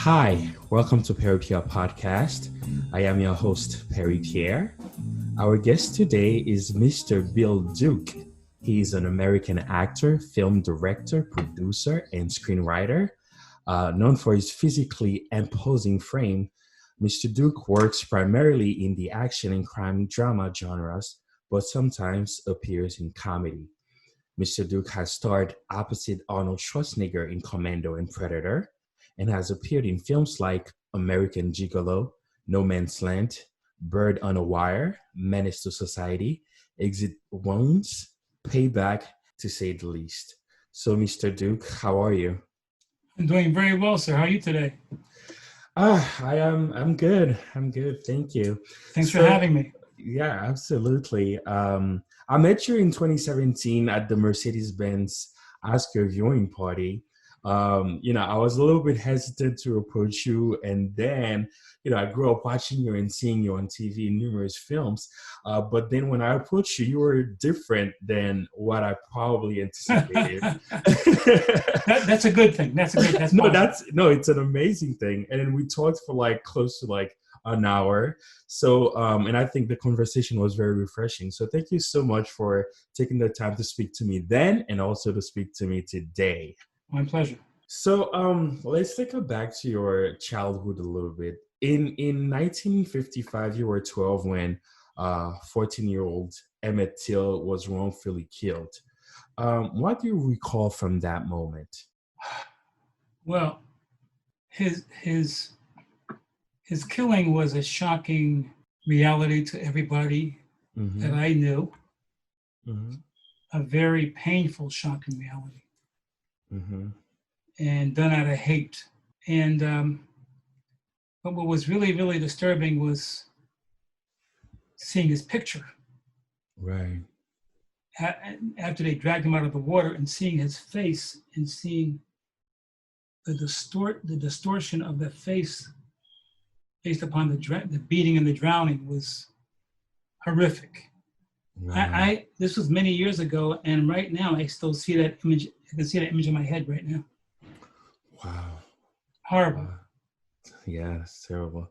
Hi, welcome to Perri Pierre podcast. I am your host, Perri Pierre. Our guest today is Mr. Bill Duke. He is an American actor, film director, producer, and screenwriter. Known for his physically imposing frame, Mr. Duke works primarily in the action and crime drama genres, but sometimes appears in comedy. Mr. Duke has starred opposite Arnold Schwarzenegger in Commando and Predator, and has appeared in films like American Gigolo, No Man's Land, Bird on a Wire, Menace to Society, Exit Wounds, Payback, to say the least. So, Mr. Duke, how are you? I'm doing very well, sir. How are you today? I'm good. I'm good. Thank you. Thanks for having me. Yeah, absolutely. I met you in 2017 at the Mercedes-Benz Oscar viewing party. I was a little bit hesitant to approach you, and then, I grew up watching you and seeing you on TV in numerous films. But then when I approached you, you were different than what I probably anticipated. That's a good thing. That's no, it's an amazing thing. And then we talked for like close to like an hour. So, and I think the conversation was very refreshing. So thank you so much for taking the time to speak to me then and also to speak to me today. My pleasure. So, let's take it back to your childhood a little bit. In 1955, you were 12 when 14-year-old Emmett Till was wrongfully killed. What do you recall from that moment? Well, his killing was a shocking reality to everybody that I knew. A very painful, shocking reality. And done out of hate. And but what was really, really disturbing was seeing his picture. Right. After they dragged him out of the water and seeing his face and seeing the distortion of the face based upon the beating and the drowning was horrific. Wow. This was many years ago, and right now I still see that image. I can see that image in my head right now. Wow. Horrible. Wow. Yeah, it's terrible.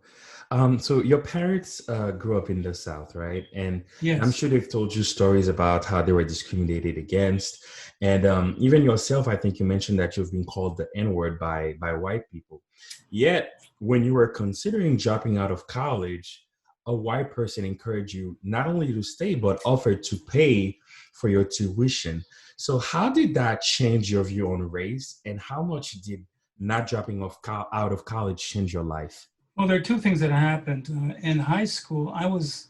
So your parents grew up in the South, right? And yes. I'm sure they've told you stories about how they were discriminated against. And even yourself, I think you mentioned that you've been called the N-word by white people. Yet, when you were considering dropping out of college, a white person encouraged you not only to stay, but offered to pay for your tuition. So how did that change your view on race, and how much did not dropping out of college change your life? Well, there are two things that happened. In high school, I was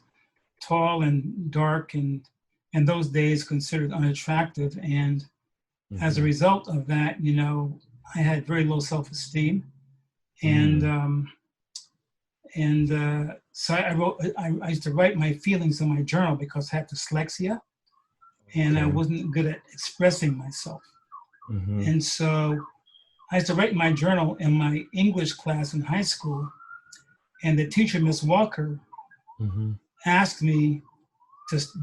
tall and dark and in those days considered unattractive. And as a result of that, I had very low self-esteem. And so I used to write my feelings in my journal because I had dyslexia. And I wasn't good at expressing myself. And so I used to write in my journal in my English class in high school, and the teacher, Miss Walker, asked me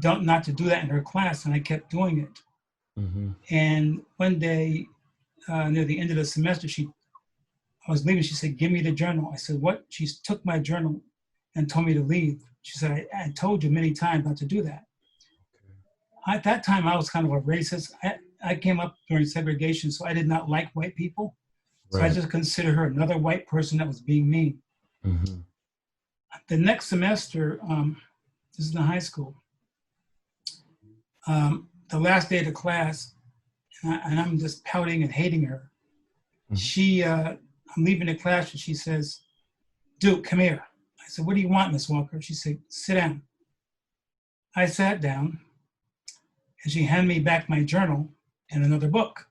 not to do that in her class, and I kept doing it. And one day, near the end of the semester, I was leaving, she said, "Give me the journal." I said, "What?" She took my journal and told me to leave. She said, I told you many times not to do that. At that time, I was kind of a racist. I came up during segregation, so I did not like white people. So I just considered her another white person that was being mean. The next semester, this is in high school, the last day of the class, and I'm just pouting and hating her. I'm leaving the class, and she says, "Duke, come here." I said, "What do you want, Miss Walker?" She said, "Sit down." I sat down, and she handed me back my journal and another book.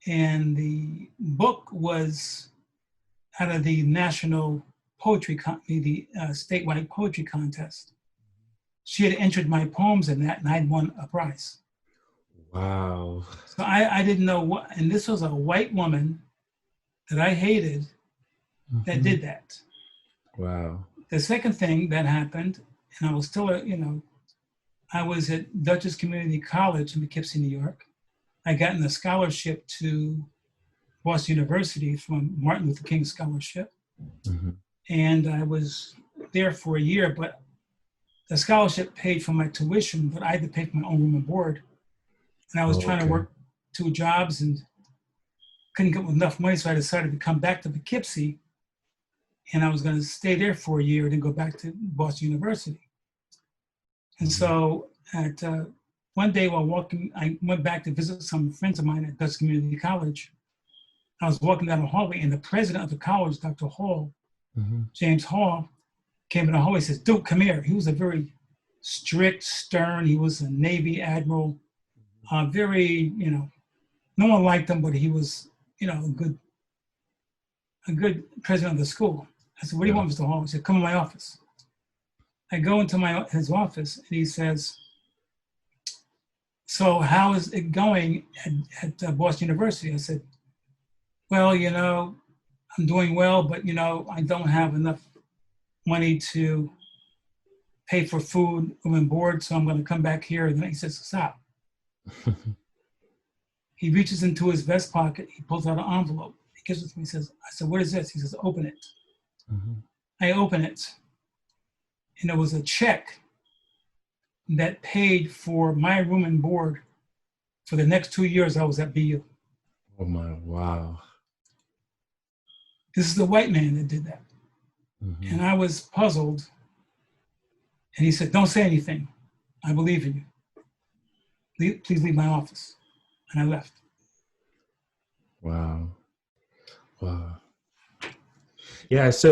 And the book was out of the National Poetry, the statewide poetry contest. She had entered my poems in that, and I'd won a prize. Wow. So I didn't know what, and this was a white woman that I hated that did that. Wow. The second thing that happened, and I was still, I was at Dutchess Community College in Poughkeepsie, New York. I got a scholarship to Boston University from Martin Luther King Scholarship. Mm-hmm. And I was there for a year, but the scholarship paid for my tuition, but I had to pay for my own room and board. And I was trying to work 2 jobs and couldn't get enough money, so I decided to come back to Poughkeepsie, and I was going to stay there for a year and then go back to Boston University. And so at one day while walking, I went back to visit some friends of mine at Dutch Community College. I was walking down the hallway, and the president of the college, Dr. Hall, James Hall, came in the hallway and says, "Duke, come here." He was a very strict, stern, he was a Navy admiral, very, no one liked him, but he was, a good president of the school. I said, "What do you want, Mr. Hall?" He said, "Come in my office." I go into his office, and he says, "So how is it going at Boston University?" I said, "Well, I'm doing well, but, I don't have enough money to pay for food, room and board, so I'm going to come back here." And then he says, "Stop." He reaches into his vest pocket. He pulls out an envelope. He gives it to me. He says, I said, "What is this?" He says, "Open it." I open it, and it was a check that paid for my room and board for the next 2 years I was at BU. Oh my, wow. This is the white man that did that. And I was puzzled. And he said, "Don't say anything. I believe in you. Please leave my office." And I left. Wow. Wow. Yeah. So,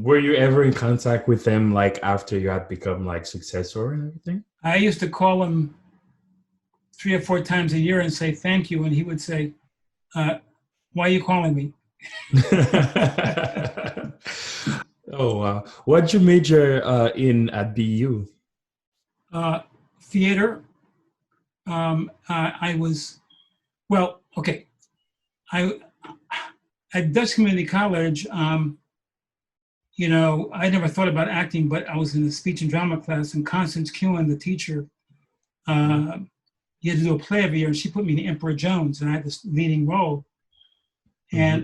were you ever in contact with them, like after you had become like successor and everything? I used to call him 3 or 4 times a year and say thank you. And he would say, "Why are you calling me?" Oh, wow. What'd you major in at BU? Theater. I was, well, okay. At Dutch Community College, I never thought about acting, but I was in a speech and drama class, and Constance Kewen, the teacher, you had to do a play every year, and she put me in Emperor Jones, and I had this leading role. And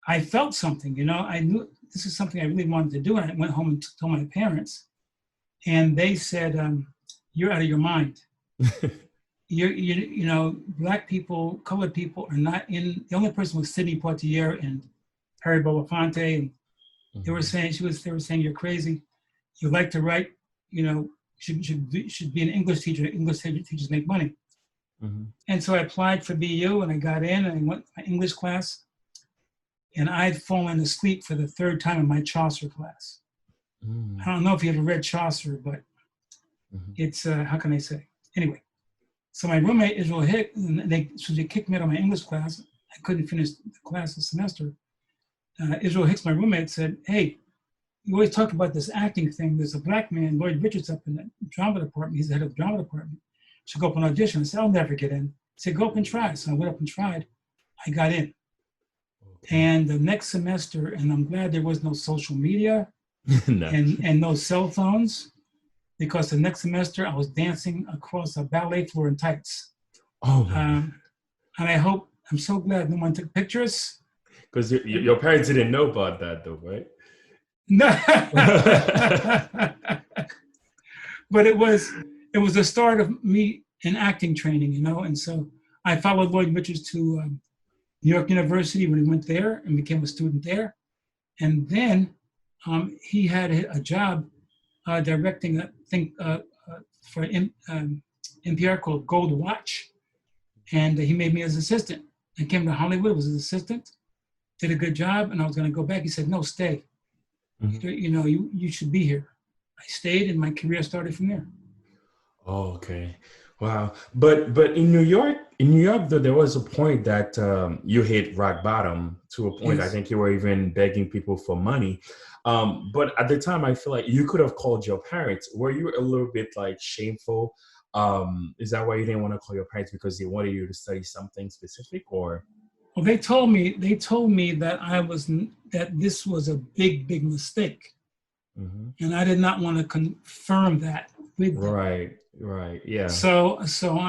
I felt something, I knew this is something I really wanted to do, and I went home and told my parents, and they said, "You're out of your mind. Black people, colored people are not in." The only person was Sidney Poitier and Perri Belafonte, and they were saying, "You're crazy. You like to write, should be an English teacher. English teachers make money." And so I applied for BU, and I got in, and I went to my English class, and I'd fallen asleep for the 3rd time in my Chaucer class. I don't know if you ever read Chaucer, but it's, how can I say? Anyway, so my roommate, Israel Hicks, and they kicked me out of my English class. I couldn't finish the class this semester. Israel Hicks, my roommate, said, "Hey, you always talk about this acting thing. There's a black man, Lloyd Richards, up in the drama department. He's the head of the drama department. Should go up an audition." I said, "I'll never get in." He said, "Go up and try." So I went up and tried. I got in. And the next semester, and I'm glad there was no social media and no cell phones, because the next semester I was dancing across a ballet floor in tights. And I'm so glad no one took pictures. Because your parents didn't know about that though, right? No. But it was the start of me in acting training, and so I followed Lloyd Richards to New York University when he went there and became a student there. And then he had a job directing a thing for NPR called Gold Watch. And he made me his assistant. I came to Hollywood, was his assistant, did a good job, and I was going to go back. He said, "No, stay. You should be here." I stayed, and my career started from there. Oh, okay. Wow. But in New York, though, there was a point that you hit rock bottom to a point. Yes. I think you were even begging people for money. But at the time, I feel like you could have called your parents. Were you a little bit like shameful? Is that why you didn't want to call your parents, because they wanted you to study something specific, or? Well, they told me that this was a big mistake. And I did not want to confirm that with them. Right, yeah. So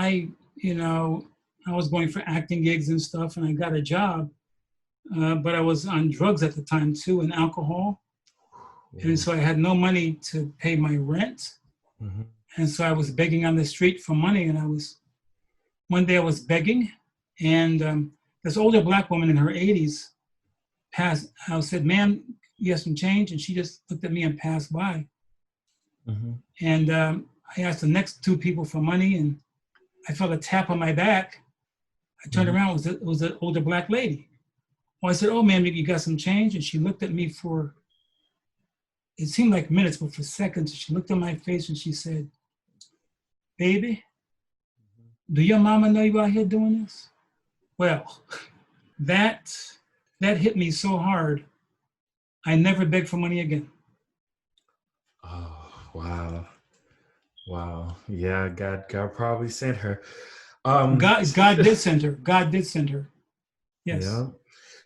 I, I was going for acting gigs and stuff, and I got a job, but I was on drugs at the time too, and alcohol. And so I had no money to pay my rent. Mm-hmm. And so I was begging on the street for money. And one day I was begging, and this older Black woman in her 80s passed. I said, "Ma'am, you have some change?" And she just looked at me and passed by. Mm-hmm. And I asked the next two people for money, and I felt a tap on my back. I turned around, it was an older Black lady. Well, I said, "Oh, ma'am, you got some change?" And she looked at me for, it seemed like minutes, but for seconds. She looked at my face and she said, "Baby, do your mama know you out here doing this?" Well, that hit me so hard, I never begged for money again. Oh, wow. Wow. Yeah, God probably sent her. God did send her. God did send her. Yes. Yeah.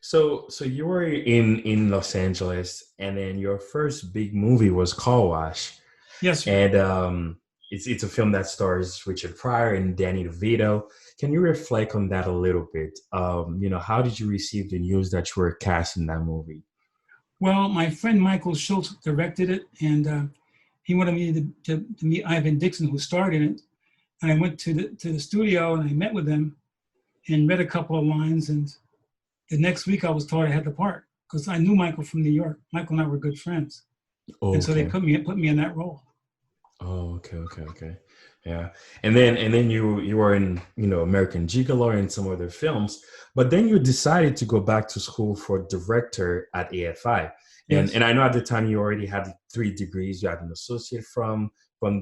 So you were in Los Angeles, and then your first big movie was Car Wash. Yes, sir. And it's a film that stars Richard Pryor and Danny DeVito. Can you reflect on that a little bit? How did you receive the news that you were cast in that movie? Well, my friend Michael Schultz directed it, and he wanted me to meet Ivan Dixon, who starred in it. And I went to the studio and I met with them and read a couple of lines. And the next week I was told I had the part because I knew Michael from New York. Michael and I were good friends. Oh, and so they put me in that role. Oh, okay. Yeah. And then you were in, American Gigolo and some other films, but then you decided to go back to school for director at AFI. Yes. And I know at the time you already had 3 degrees. You had an associate from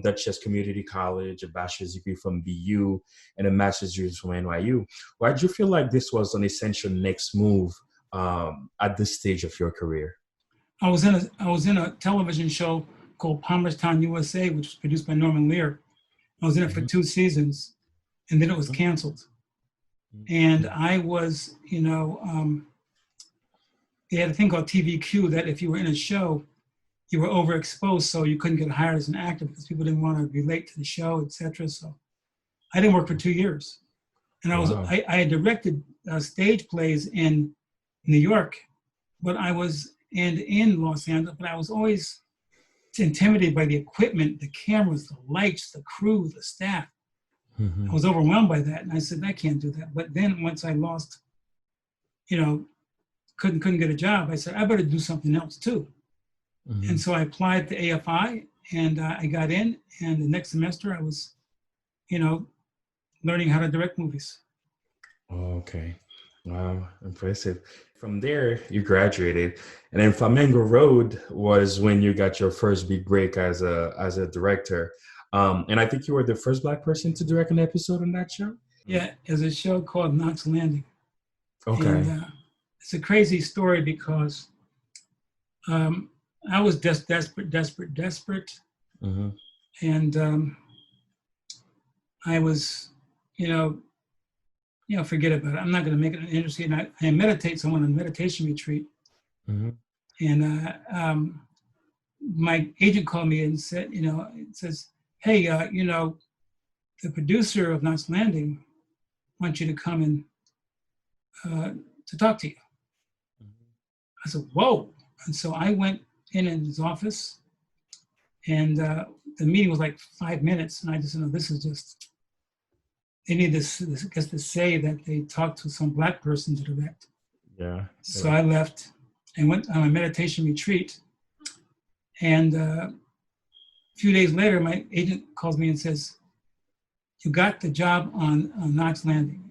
Dutchess Community College, a bachelor's degree from BU, and a master's degree from NYU. Why did you feel like this was an essential next move at this stage of your career? I was in a television show called Palmerstown, USA, which was produced by Norman Lear. I was in it for 2 seasons, and then it was canceled. And I was, they had a thing called TVQ that if you were in a show, you were overexposed, so you couldn't get hired as an actor because people didn't want to relate to the show, etc. So I didn't work for 2 years. And I had directed stage plays in New York, but in Los Angeles, but I was always intimidated by the equipment, the cameras, the lights, the crew, the staff. Mm-hmm. I was overwhelmed by that. And I said, I can't do that. But then once I lost, couldn't get a job, I said, I better do something else too. Mm-hmm. And so I applied to AFI and I got in, and the next semester I was, learning how to direct movies. Okay. Wow, impressive. From there, you graduated, and then Flamengo Road was when you got your first big break as a director. And I think you were the first Black person to direct an episode on that show? Yeah, it's a show called Knox Landing. Okay. And it's a crazy story because I was desperate. Mm-hmm. And I was, forget about it. I'm not going to make it an industry. And I meditate someone on a meditation retreat. Mm-hmm. And my agent called me and said, it says, hey, the producer of Knots Landing wants you to come in to talk to you. Mm-hmm. I said, whoa. And so I went in his office, and the meeting was like 5 minutes. And I just said, this is just, they need this to say that they talked to some Black person to direct. Yeah. So I left and went on a meditation retreat. And a few days later, my agent calls me and says, you got the job on Knox Landing.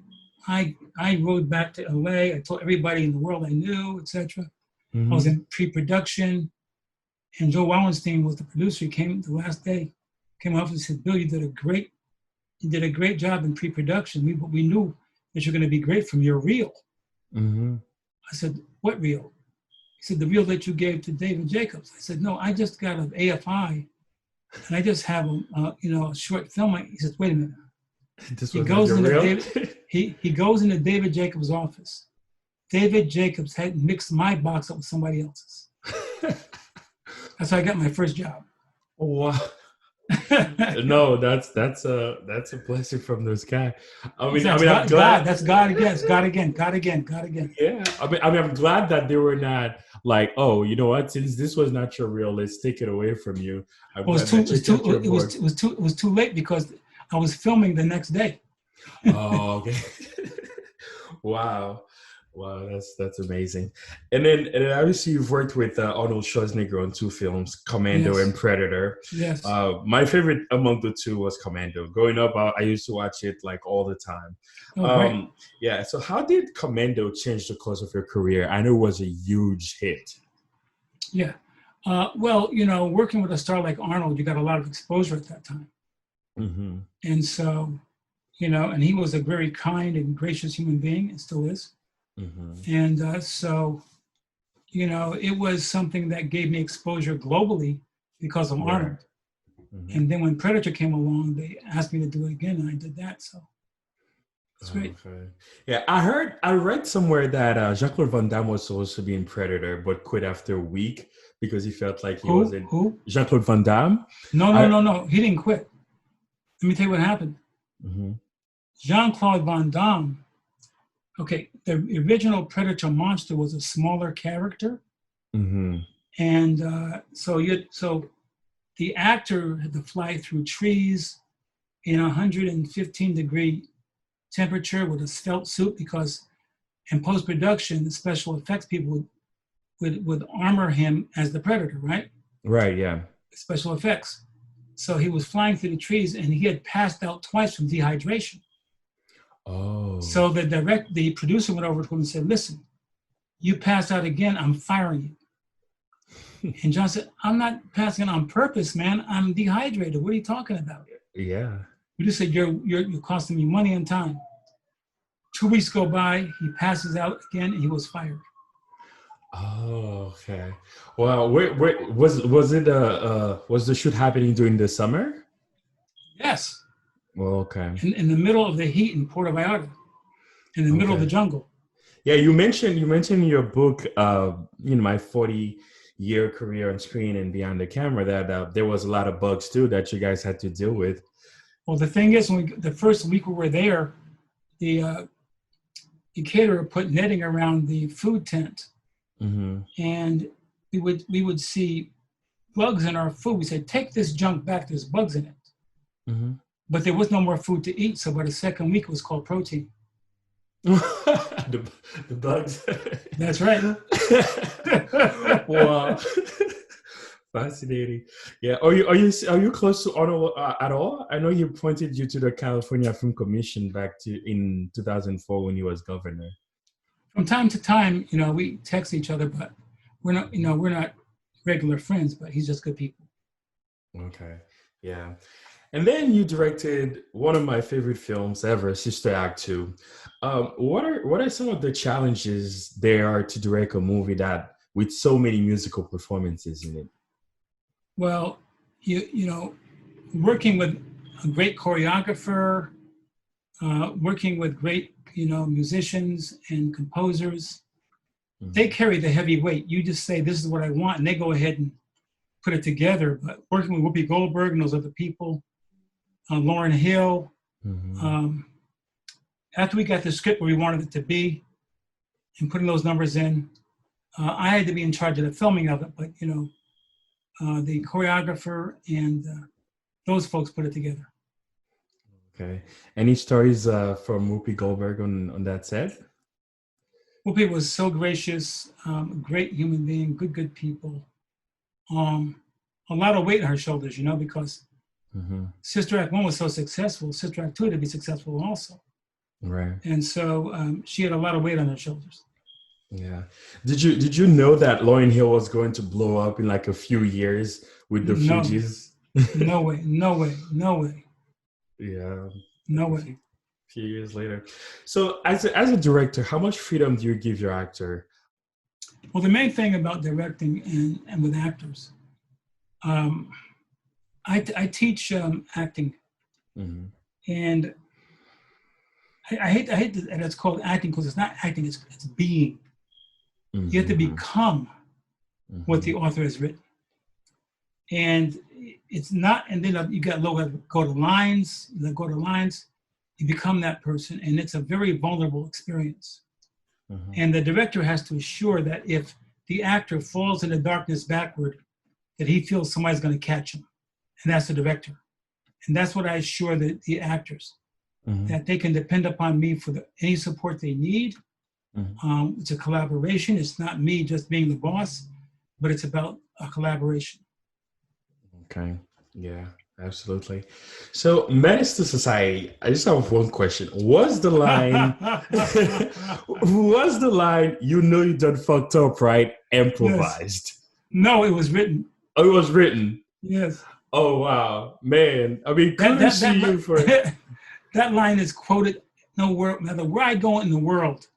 I rode back to LA. I told everybody in the world I knew, etc. Mm-hmm. I was in pre-production. And Joe Wallenstein was the producer. He came the last day, came off and said, Bill, you did a great job in pre-production. We knew that you're going to be great from your reel. Mm-hmm. I said, what reel? He said, the reel that you gave to David Jacobs. I said, no, I just got an AFI, and I just have a short film. He says, wait a minute. He goes into David Jacobs' office. David Jacobs had mixed my box up with somebody else's. That's how I got my first job. Wow. No, that's a blessing from the sky. That's I'm God, God. glad. That's God again. It's God again. God again. God again. Yeah, I'm glad that they were not like, oh, you know what? Since this was not your real, let's take it away from you. I'm Well, glad that you kept your boy. it was too late because I was filming the next day. Oh, okay. Wow. Wow, that's amazing. And then obviously you've worked with Arnold Schwarzenegger on two films, Commando Yes. and Predator. Yes. My favorite among the two was Commando. Growing up, I used to watch it like all the time. Oh, great. Yeah. So how did Commando change the course of your career? I know it was a huge hit. Yeah. Well, working with a star like Arnold, you got a lot of exposure at that time. Mm-hmm. And so, and he was a very kind and gracious human being, and still is. Mm-hmm. And so, it was something that gave me exposure globally because of Arnold. Mm-hmm. And then when Predator came along, they asked me to do it again, and I did that. So it's great. Okay. Yeah, I read somewhere that Jean-Claude Van Damme was supposed to be in Predator, but quit after a week because he felt like he wasn't. Who? Jean-Claude Van Damme? No. He didn't quit. Let me tell you what happened. Mm-hmm. Jean-Claude Van Damme. Okay, the original Predator monster was a smaller character, mm-hmm. And so the actor had to fly through trees in 115-degree temperature with a felt suit because in post-production, the special effects people would armor him as the Predator, right? Right, yeah. Special effects. So he was flying through the trees and he had passed out twice from dehydration. Oh. So the producer went over to him and said, listen, you passed out again, I'm firing you. And John said, I'm not passing on purpose, man. I'm dehydrated. What are you talking about? Yeah. You just said, you're costing me money and time. 2 weeks go by, he passes out again, and he was fired. Oh, okay. Well, wait, was the shoot happening during the summer? Yes. Well, okay. In the middle of the heat in Puerto Vallarta, in the middle of the jungle. Yeah, you mentioned in your book, my 40-year career on screen and behind the camera that there was a lot of bugs too that you guys had to deal with. Well, the thing is, the first week we were there, the caterer put netting around the food tent, mm-hmm. and we would see bugs in our food. We said, take this junk back. There's bugs in it. Mm-hmm. But there was no more food to eat. So by the second week, it was called protein. the bugs. That's right. Wow. Fascinating. Yeah. Are you close to Arnold at all? I know he pointed you to the California Film Commission back in 2004 when he was governor. From time to time, we text each other, but we're not regular friends. But he's just good people. Okay. Yeah. And then you directed one of my favorite films ever, Sister Act 2. What are some of the challenges there are to direct a movie that with so many musical performances in it? Well, working with a great choreographer, working with great musicians and composers, mm-hmm. They carry the heavy weight. You just say, this is what I want, and they go ahead and put it together. But working with Whoopi Goldberg and those other people, Lauryn Hill, mm-hmm. After we got the script where we wanted it to be and putting those numbers in, I had to be in charge of the filming of it, but the choreographer and those folks put it together. Okay. Any stories from Whoopi Goldberg on that set? Whoopi was so gracious, great human being, good people. A lot of weight on her shoulders, because mm-hmm. Sister Act 1 was so successful, Sister Act 2 had to be successful also. Right. And so she had a lot of weight on her shoulders. Yeah. Did you know that Lauryn Hill was going to blow up in like a few years with the Fugees? No way. Yeah. No way. A few years later. So as a director, how much freedom do you give your actor? Well, the main thing about directing and with actors, I teach acting, mm-hmm. and I hate that it's called acting because it's not acting, it's being. Mm-hmm. You have to become mm-hmm. what the author has written. And it's not, and then you got go to lines, you become that person, and it's a very vulnerable experience. Mm-hmm. And the director has to assure that if the actor falls in the darkness backward, that he feels somebody's going to catch him, and that's the director. And that's what I assure the actors, mm-hmm. that they can depend upon me for any support they need. Mm-hmm. It's a collaboration. It's not me just being the boss, but it's about a collaboration. Okay. Yeah, absolutely. So, Menace to Society, I just have one question. Was the line, you know you done fucked up, right? Improvised? Yes. No, it was written. Oh, it was written? Yes. Oh, wow. Man, I mean, kudos to you for... That line is quoted nowhere, no matter where I go in the world.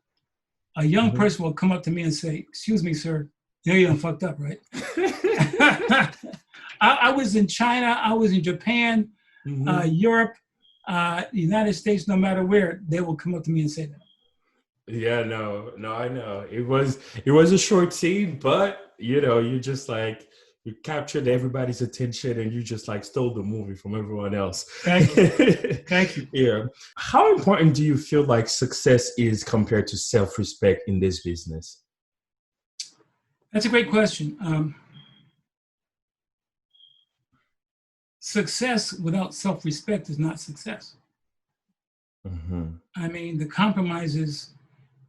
A young mm-hmm. person will come up to me and say, "Excuse me, sir, you know you done fucked up, right?" I was in China, I was in Japan, mm-hmm. Europe, the United States, no matter where, they will come up to me and say that. Yeah, no, I know. It was a short scene, but you just like, you captured everybody's attention and you just like stole the movie from everyone else. Thank you. Thank you. Yeah. How important do you feel like success is compared to self-respect in this business? That's a great question. Success without self-respect is not success. Mm-hmm. I mean, the compromises,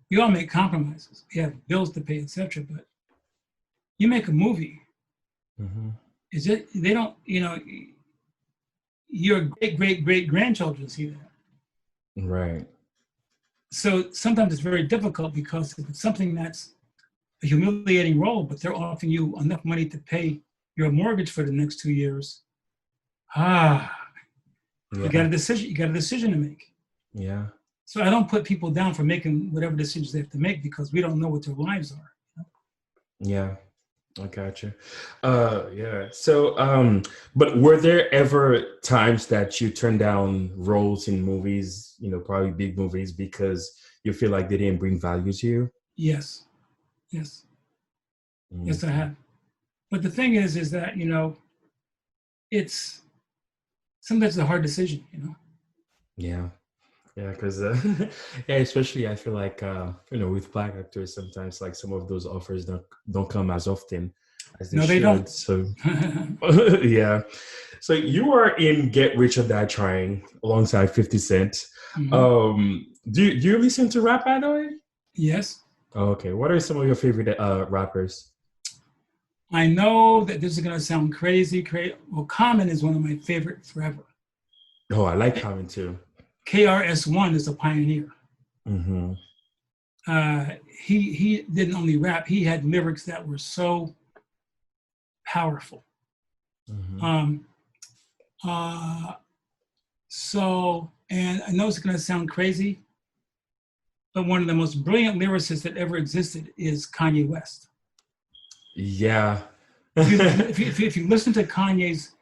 we all make compromises. We have bills to pay, etc. But you make a movie, mm-hmm. They don't, your great-great-great-grandchildren see that. Right. So sometimes it's very difficult because if it's something that's a humiliating role, but they're offering you enough money to pay your mortgage for the next 2 years, yeah. You got a decision to make. Yeah. So I don't put people down for making whatever decisions they have to make because we don't know what their lives are. Yeah, I gotcha. Yeah. So, but were there ever times that you turned down roles in movies, probably big movies, because you feel like they didn't bring value to you? Yes. Mm-hmm. Yes, I have. But the thing is that, it's sometimes a hard decision, Yeah, because especially I feel like with Black actors sometimes like some of those offers don't come as often as they should. They don't. So yeah. So you were in Get Rich or Die Trying alongside 50 Cent. Mm-hmm. Do you listen to rap, by the way? Yes. Oh, okay. What are some of your favorite rappers? I know that this is going to sound crazy. Well, Common is one of my favorite forever. Oh, I like Common too. KRS-One is a pioneer. Mm-hmm. He didn't only rap, he had lyrics that were so powerful. Mm-hmm. And I know it's going to sound crazy, but one of the most brilliant lyricists that ever existed is Kanye West. Yeah. if you listen to Kanye's,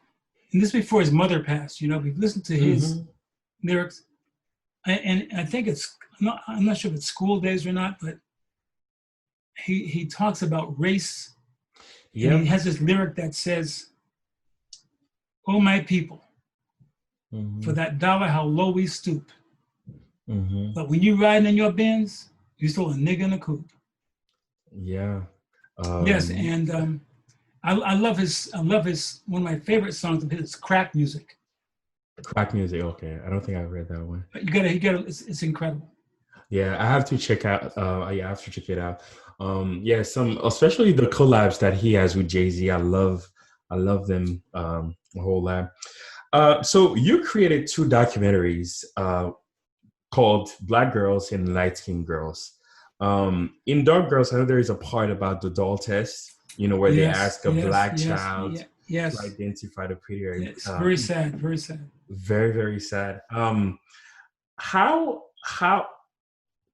and this before his mother passed, if you listen to his mm-hmm. lyrics, and I think I'm not sure if it's School Days or not, but he talks about race. Yeah. And he has this lyric that says, "Oh, my people, mm-hmm. for that dollar, how low we stoop. Mm-hmm. But when you riding in your Benz, you still a nigga in a coupe." Yeah. Yes, and I love his one of my favorite songs of his, Crack Music. Crack Music, okay. I don't think I've read that one. But you gotta it's incredible. Yeah, I have to check out I have to check it out. Especially the collabs that he has with Jay-Z. I love them a whole lot. So you created 2 documentaries called Black Girls and Light Skinned Girls. In Dark Girls, I know there is a part about the doll test, where they ask a Black child to identify the prettier. It's very sad, very sad. Very, very sad. How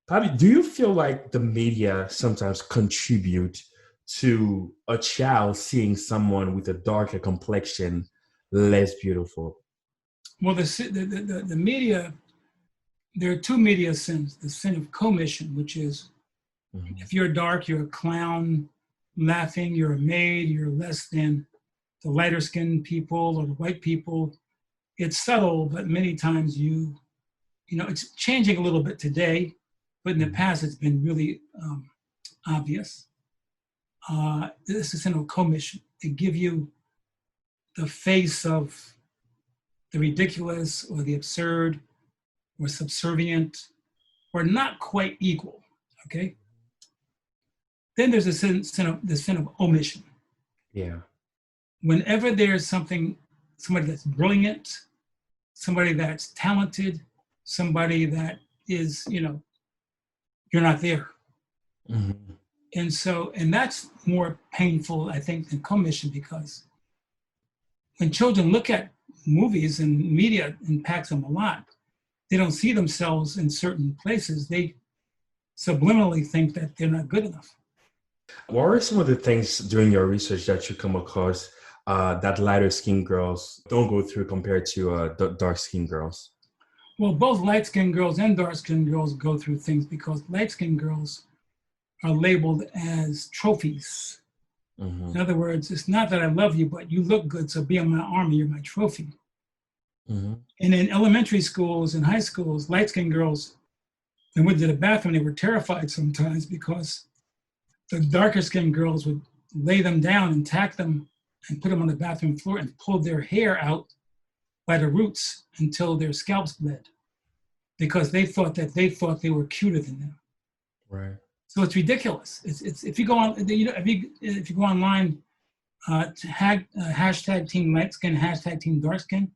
Bobby, do you feel like the media sometimes contribute to a child seeing someone with a darker complexion less beautiful? Well, the media, there are 2 media sins. The sin of commission, which is mm-hmm. if you're dark, you're a clown, laughing, you're a maid, you're less than the lighter skinned people or the white people. It's subtle, but many times it's changing a little bit today, but in the past it's been really obvious. This is in a commission to give you the face of the ridiculous or the absurd or subservient or not quite equal, okay? Then there's the sin of omission. Yeah. Whenever there's somebody that's brilliant, somebody that's talented, somebody that is, you're not there. Mm-hmm. And that's more painful, I think, than commission, because when children look at movies and media impacts them a lot, they don't see themselves in certain places. They subliminally think that they're not good enough. What are some of the things during your research that you come across that lighter skinned girls don't go through compared to dark skinned girls? Well, both light skinned girls and dark skinned girls go through things because light skinned girls are labeled as trophies. Mm-hmm. In other words, it's not that I love you, but you look good, so be on my arm and you're my trophy. Mm-hmm. And in elementary schools and high schools, light skinned girls, they went to the bathroom, they were terrified sometimes because the darker skinned girls would lay them down and tack them and put them on the bathroom floor and pull their hair out by the roots until their scalps bled, because they thought they were cuter than them. Right. So it's ridiculous. It's if you go on, if you go online, hashtag team light skin, hashtag team dark skin,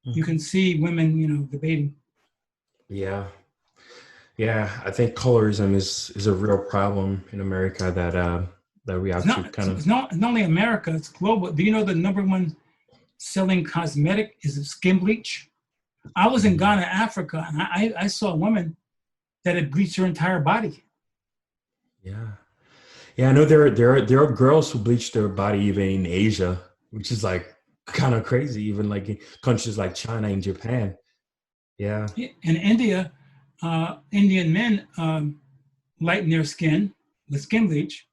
mm-hmm. You can see women, debating. Yeah. Yeah, I think colorism is a real problem in America that we have to kind of. It's not only America; it's global. Do you know the number one selling cosmetic is skin bleach? I was in Ghana, Africa, and I saw a woman that had bleached her entire body. Yeah. I know there are girls who bleach their body even in Asia, which is like kind of crazy. Even like in countries like China and Japan. Yeah. In India. Indian men lighten their skin with skin bleach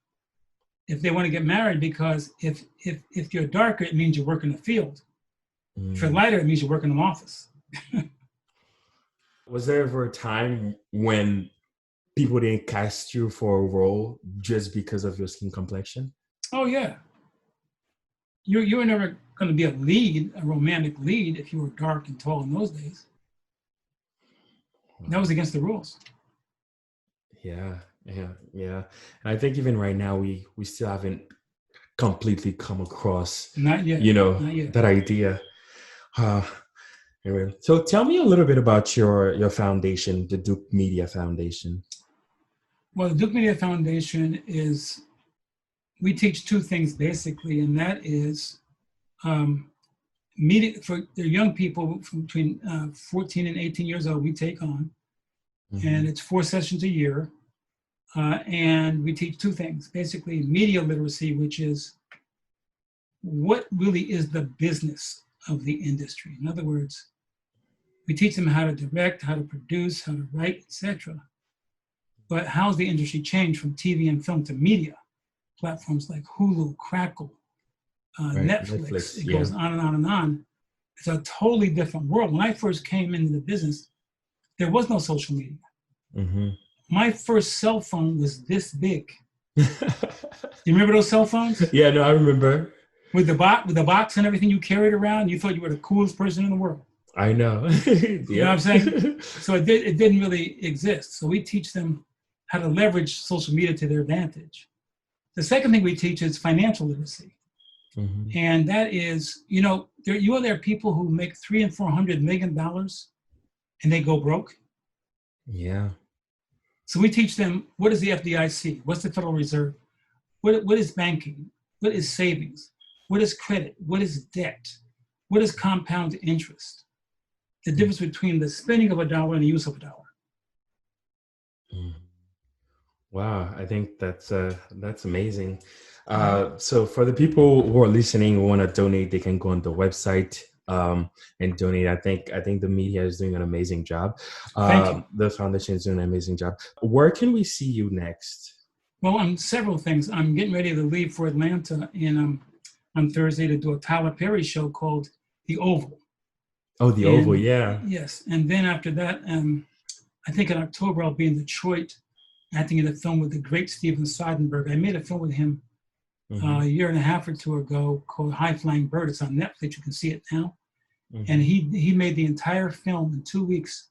if they want to get married, because if you're darker, it means you work in the field. Mm. If you're lighter, it means you work in the office. Was there ever a time when people didn't cast you for a role just because of your skin complexion? Oh yeah. You were never going to be a romantic lead, if you were dark and tall in those days. That was against the rules. Yeah. And I think even right now, we still haven't completely come across, not yet. That idea. Anyway, so tell me a little bit about your foundation, the Duke Media Foundation. Well, the Duke Media Foundation we teach two things basically, and that is media for the young people from between 14 and 18 years old. We take on, mm-hmm. and it's 4 sessions a year, and we teach two things. Basically, media literacy, which is what really is the business of the industry. In other words, we teach them how to direct, how to produce, how to write, etc. But how's the industry changed from TV and film to media? Platforms like Hulu, Crackle, Netflix, it goes on and on and on. It's a totally different world. When I first came into the business, there was no social media. Mm-hmm. My first cell phone was this big. You remember those cell phones? Yeah, no, I remember. With the box and everything you carried around, you thought you were the coolest person in the world. I know. You know what I'm saying? So it didn't really exist. So we teach them how to leverage social media to their advantage. The second thing we teach is financial literacy. Mm-hmm. And that is, there are people who make $300 and $400 million and they go broke. Yeah. So we teach them, what is the FDIC? What's the Federal Reserve? What is banking? What is savings? What is credit? What is debt? What is compound interest? The difference between the spending of $1 and the use of $1. Wow, I think that's amazing. So for the people who are listening who want to donate, they can go on the website and donate. I think the media is doing an amazing job. Thank you. The foundation is doing an amazing job. Where can we see you next? Well, on several things. I'm getting ready to leave for Atlanta in on Thursday to do a Tyler Perry show called The Oval. Oh, The Oval, yeah. Yes, and then after that, I think in October I'll be in Detroit acting in a film with the great Steven Soderbergh. I made a film with him a year and a half or two ago called High Flying Bird. It's on Netflix. You can see it now. And he made the entire film in 2 weeks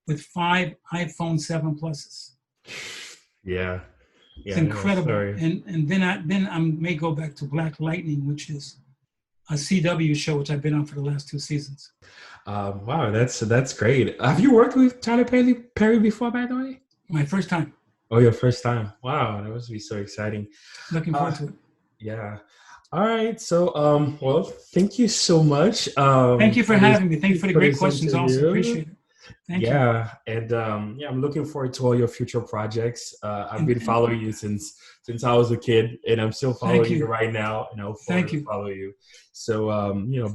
with 5 iPhone 7 Pluses. Yeah. It's incredible. And then I may go back to Black Lightning, which is a CW show, which I've been on for the last 2 seasons. Wow, that's great. Have you worked with Tyler Perry before, by the way? My first time. Oh, your first time. Wow, that must be so exciting. Looking forward to it. Yeah. All right. So, well, thank you so much. Thank you for having me. Thank you for the great questions also. Appreciate it. Thank you. And I'm looking forward to all your future projects. I've been following you since I was a kid, and I'm still following you right now, and I'll follow you. So,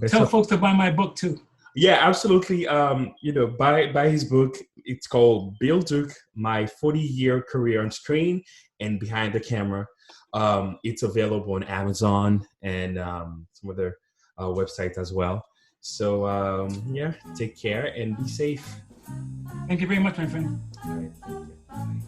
tell folks to buy my book too. Yeah, absolutely. Buy his book. It's called Bill Duke: My 40-Year Career on Screen and Behind the Camera. It's available on Amazon and some other websites as well. So take care and be safe. Thank you very much, my friend. All right.